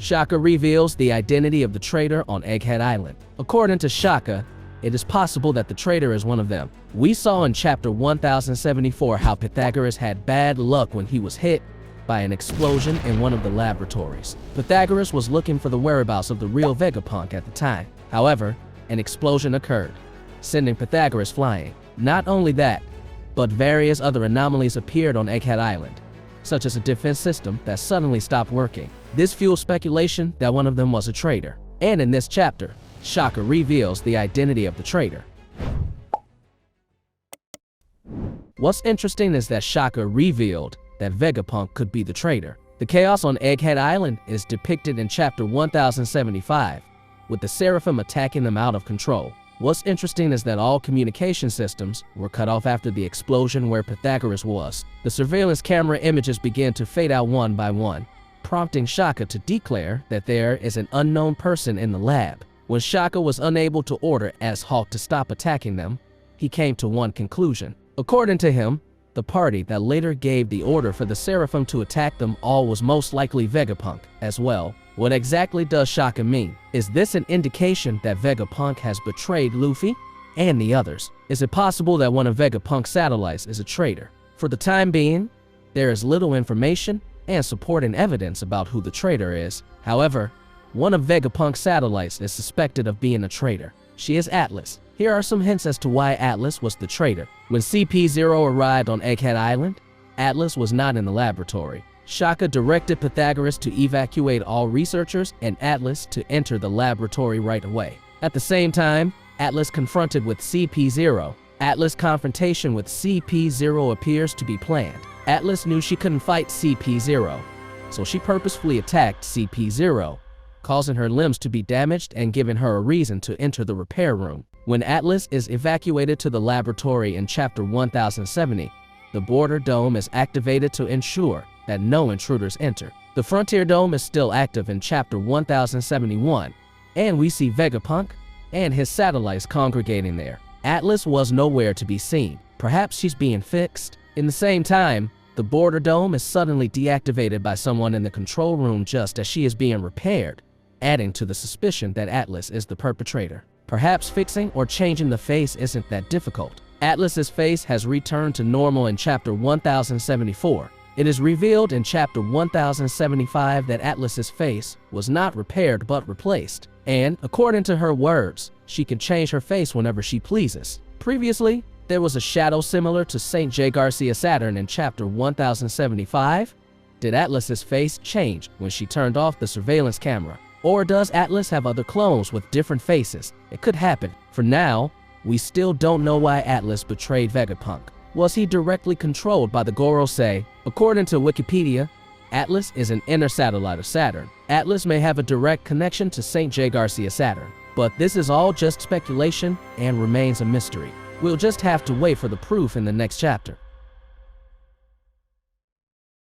Shaka reveals the identity of the traitor on Egghead Island. According to Shaka, it is possible that the traitor is one of them. We saw in chapter 1074 how Pythagoras had bad luck when he was hit by an explosion in one of the laboratories. Pythagoras was looking for the whereabouts of the real Vegapunk at the time. However, an explosion occurred, sending Pythagoras flying. Not only that, but various other anomalies appeared on Egghead Island, such as a defense system that suddenly stopped working. This fueled speculation that one of them was a traitor. And in this chapter, Shaka reveals the identity of the traitor. What's interesting is that Shaka revealed that Vegapunk could be the traitor. The chaos on Egghead Island is depicted in chapter 1075, with the Seraphim attacking them out of control. What's interesting is that all communication systems were cut off after the explosion where Pythagoras was. The surveillance camera images began to fade out one by one, prompting Shaka to declare that there is an unknown person in the lab. When Shaka was unable to order 𝐋𝐢𝐜𝐞 to stop attacking them, he came to one conclusion. According to him, the party that later gave the order for the Seraphim to attack them all was most likely Vegapunk as well. What exactly does Shaka mean? Is this an indication that Vegapunk has betrayed Luffy and the others? Is it possible that one of Vegapunk's satellites is a traitor? For the time being, there is little information and supporting evidence about who the traitor is. However, one of Vegapunk's satellites is suspected of being a traitor. She is Atlas. Here are some hints as to why Atlas was the traitor. When CP0 arrived on Egghead Island, Atlas was not in the laboratory. Shaka directed Pythagoras to evacuate all researchers and Atlas to enter the laboratory right away. At the same time, Atlas confronted with CP0. Atlas' confrontation with CP0 appears to be planned. Atlas knew she couldn't fight CP0, so she purposefully attacked CP0, causing her limbs to be damaged and giving her a reason to enter the repair room. When Atlas is evacuated to the laboratory in chapter 1070, the border dome is activated to ensure that no intruders enter. The frontier dome is still active in chapter 1071, and we see Vegapunk and his satellites congregating there. Atlas was nowhere to be seen. Perhaps she's being fixed. In the same time, the border dome is suddenly deactivated by someone in the control room just as she is being repaired, adding to the suspicion that Atlas is the perpetrator. Perhaps fixing or changing the face isn't that difficult. Atlas's face has returned to normal in chapter 1074. It is revealed in chapter 1075 that Atlas's face was not repaired but replaced, and according to her words, she can change her face whenever she pleases. Previously, there was a shadow similar to 𝐋𝐢𝐜𝐽 in chapter 1075. Did Atlas's face change when she turned off the surveillance camera? Or does Atlas have other clones with different faces? It could happen. For now, we still don't know why Atlas betrayed Vegapunk. Was he directly controlled by the Gorosei? According to Wikipedia, Atlas is an inner satellite of Saturn. Atlas may have a direct connection to 𝐋𝐢𝐜𝐽, but this is all just speculation and remains a mystery. We'll just have to wait for the proof in the next chapter.